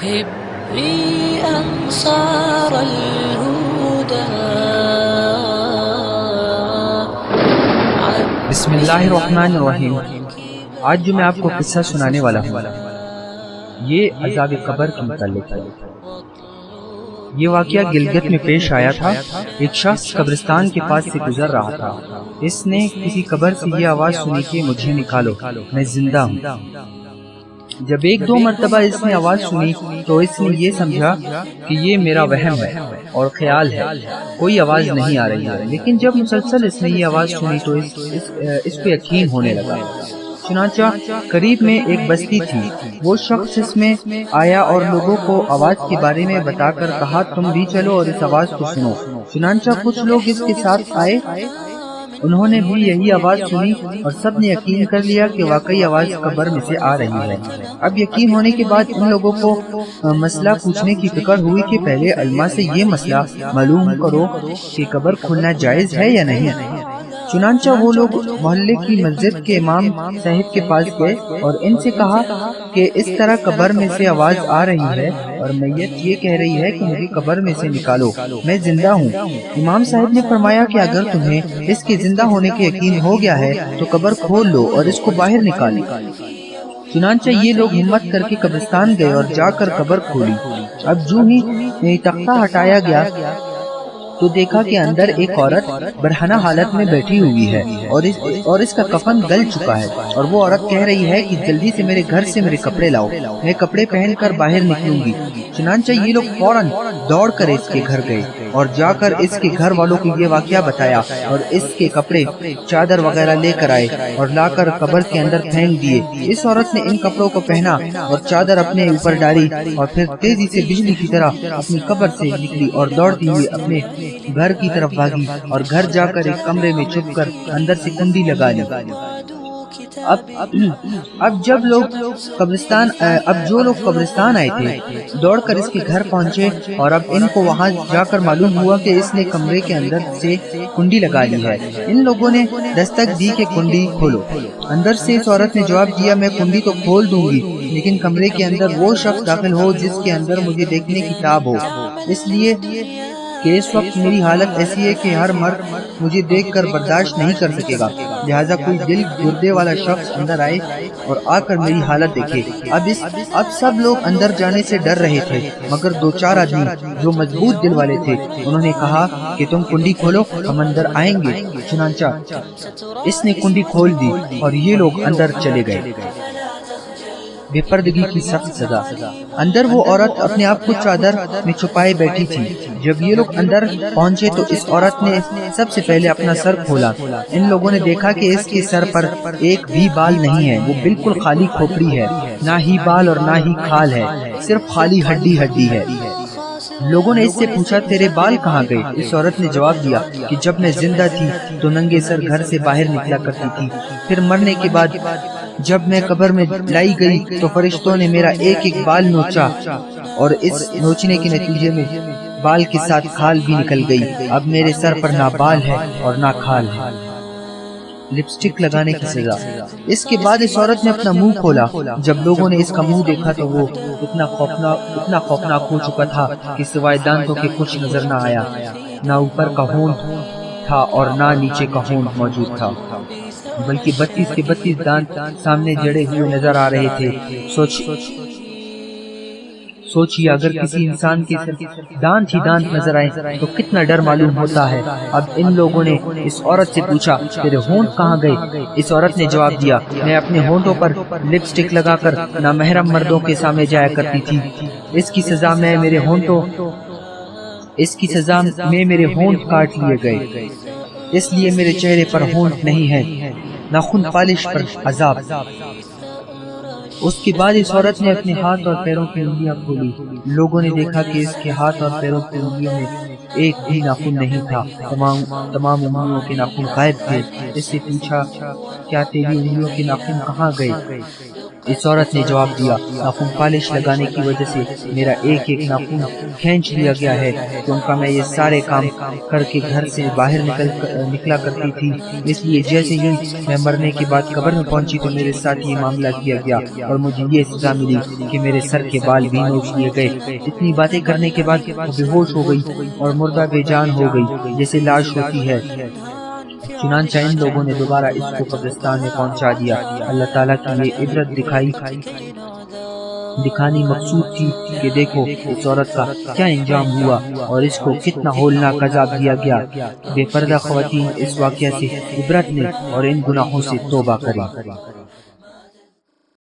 هبي أنصار الهدى. بسم اللہ الرحمن الرحیم۔ آج جو میں آپ کو قصہ سنانے والا ہوں یہ عذاب قبر کے متعلق ہے۔ یہ واقعہ گلگت میں پیش آیا تھا۔ ایک شخص قبرستان کے پاس سے گزر رہا تھا۔ اس نے کسی قبر سے یہ آواز سنی کہ مجھے نکالو، میں زندہ ہوں۔ جب ایک دو مرتبہ اس نے آواز سنی تو اس نے یہ سمجھا کہ یہ میرا وہم ہے اور خیال ہے، کوئی آواز نہیں آ رہی ہے۔ لیکن جب مسلسل اس نے یہ آواز سنی تو اس کو یقین ہونے لگا۔ چنانچہ قریب میں ایک بستی تھی۔ وہ شخص اس میں آیا اور لوگوں کو آواز کے بارے میں بتا کر کہا تم بھی چلو اور اس آواز کو سنو۔ چنانچہ کچھ لوگ اس کے ساتھ آئے، انہوں نے بھی یہی آواز سنی اور سب نے یقین کر لیا کہ واقعی آواز قبر میں سے آ رہی ہے۔ اب یقین ہونے کے بعد ان لوگوں کو مسئلہ پوچھنے کی فکر ہوئی کہ پہلے علماء سے یہ مسئلہ معلوم کرو کہ قبر کھولنا جائز ہے یا نہیں۔ چنانچہ وہ لوگ محلے کی مسجد کے امام صاحب کے پاس گئے اور ان سے کہا کہ اس طرح قبر میں سے آواز آ رہی ہے اور میت یہ کہہ رہی ہے کہ مجھے قبر میں سے نکالو، میں زندہ ہوں۔ امام صاحب نے فرمایا کہ اگر تمہیں اس کے زندہ ہونے کے یقین ہو گیا ہے تو قبر کھول لو اور اس کو باہر نکالو۔ چنانچہ یہ لوگ ہمت کر کے قبرستان گئے اور جا کر قبر کھولی۔ اب جو ہی تختہ ہٹایا گیا تو دیکھا کہ اندر ایک عورت برہنہ حالت میں بیٹھی ہوئی ہے اور اس کا کفن گل چکا ہے، اور وہ عورت کہہ رہی ہے کہ جلدی سے میرے گھر سے میرے کپڑے لاؤ، میں کپڑے پہن کر باہر نکلوں گی۔ چنانچہ یہ لوگ فوراً دوڑ کر اس کے گھر گئے اور جا کر اس کے گھر والوں کو یہ واقعہ بتایا اور اس کے کپڑے چادر وغیرہ لے کر آئے اور لا کر قبر کے اندر پھینک دیے۔ اس عورت نے ان کپڑوں کو پہنا اور چادر اپنے اوپر ڈالی اور پھر تیزی سے بجلی کی طرح اپنی قبر سے نکلی اور دوڑتی ہوئی اپنے گھر کی طرف بھاگی اور گھر جا کر ایک کمرے میں چھپ کر اندر سے کنڈی لگا لی۔ اب جو لوگ قبرستان آئے تھے دوڑ کر اس کے گھر پہنچے اور اب ان کو وہاں جا کر معلوم ہوا کہ اس نے کمرے کے اندر سے کنڈی لگا لی ہے۔ ان لوگوں نے دستک دی کہ کنڈی کھولو۔ اندر سے اس عورت نے جواب دیا میں کنڈی تو کھول دوں گی لیکن کمرے کے اندر وہ شخص داخل ہو جس کے اندر مجھے دیکھنے کی تاب ہو، اس لیے کہ اس وقت میری حالت ایسی ہے کہ ہر مرد مجھے دیکھ کر برداشت نہیں کر سکے گا، لہٰذا کوئی دل گردے والا شخص اندر آئے اور آ کر میری حالت دیکھے۔ اب سب لوگ اندر جانے سے ڈر رہے تھے مگر دو چار آدمی جو مضبوط دل والے تھے انہوں نے کہا کہ تم کنڈی کھولو، ہم اندر آئیں گے۔ چنانچہ اس نے کنڈی کھول دی اور یہ لوگ اندر چلے گئے۔ بے پردگی کی سخت سزا۔ اندر وہ عورت اپنے آپ کو چادر میں چھپائے بیٹھی تھی۔ جب یہ لوگ اندر پہنچے تو اس عورت نے سب سے پہلے اپنا سر کھولا۔ ان لوگوں نے دیکھا کہ اس کے سر پر ایک بھی بال نہیں ہے، وہ بالکل خالی کھوپڑی ہے، نہ ہی بال اور نہ ہی کھال ہے، صرف خالی ہڈی ہے۔ لوگوں نے اس سے پوچھا تیرے بال کہاں گئے؟ اس عورت نے جواب دیا کہ جب میں زندہ تھی تو ننگے سر گھر سے باہر نکلا کرتی تھی، پھر مرنے کے بعد جب میں قبر میں لائی گئی تو فرشتوں نے میرا ایک ایک بال نوچا اور اس نوچنے کے نتیجے میں بال کے ساتھ کھال بھی نکل گئی۔ اب میرے سر پر نہ بال ہے اور نہ کھال ہے۔ لپسٹک لگانے کی سزا۔ اس کے بعد اس عورت نے اپنا منہ کھولا۔ جب لوگوں نے اس کا منہ دیکھا تو وہ اتنا خوفناک ہو چکا تھا کہ سوائے دانتوں کے کچھ نظر نہ آیا، نہ اوپر کا ہونٹ تھا اور نہ نیچے کا ہونٹ موجود تھا، بلکہ 32 کے 32 دانت سامنے جڑے ہوئے نظر آ رہے تھے۔ سوچیے اگر کسی انسان کے دانت ہی دانت نظر آئے تو کتنا ڈر معلوم ہوتا ہے۔ اب ان لوگوں نے اس عورت سے پوچھا تیرے ہونٹ کہاں گئے؟ اس عورت نے جواب دیا میں اپنے ہونٹوں پر لپسٹک لگا کر نامحرم مردوں کے سامنے جایا کرتی تھی، اس کی سزا میں میرے ہونٹ کاٹ لیے گئے، اس لیے میرے چہرے پر ہونٹ نہیں ہے، ناخن پالش پر عذاب۔ اس کے بعد اس عورت نے اپنے ہاتھ اور پیروں کی انگلیاں کھولی۔ لوگوں نے دیکھا کہ اس کے ہاتھ اور پیروں کی انگلیوں میں ایک بھی ناخن نہیں تھا، تمام انگلیوں کے ناخن غائب تھے۔ اس سے پوچھا کیا تیری انگلیوں کے ناخن کہاں گئے؟ اس عورت نے جواب دیا، ناخن پالش لگانے کی وجہ سے میرا ایک ایک ناخن کھینچ لیا گیا ہے، کیونکہ میں یہ سارے کام کر کے گھر سے باہر نکلا کرتی تھی، اس لیے جیسے ہی میں مرنے کے بعد قبر میں پہنچی تو میرے ساتھ یہ معاملہ کیا گیا اور مجھے یہ سزا ملی کہ میرے سر کے بال بھی نوچ لیے گئے۔ اتنی باتیں کرنے کے بعد وہ بے ہوش ہو گئی اور مردہ بے جان ہو گئی جیسے لاش ہوتی ہے۔ چنانچہ ان لوگوں نے دوبارہ اس کو قبرستان میں پہنچا دیا۔ اللہ تعالیٰ کی یہ عبرت دکھانی مقصود تھی کہ دیکھو اس عورت کا کیا انجام ہوا اور اس کو کتنا ہولناک عذاب دیا گیا۔ بے پردہ خواتین اس واقعہ سے عبرت لیں اور ان گناہوں سے توبہ کریں۔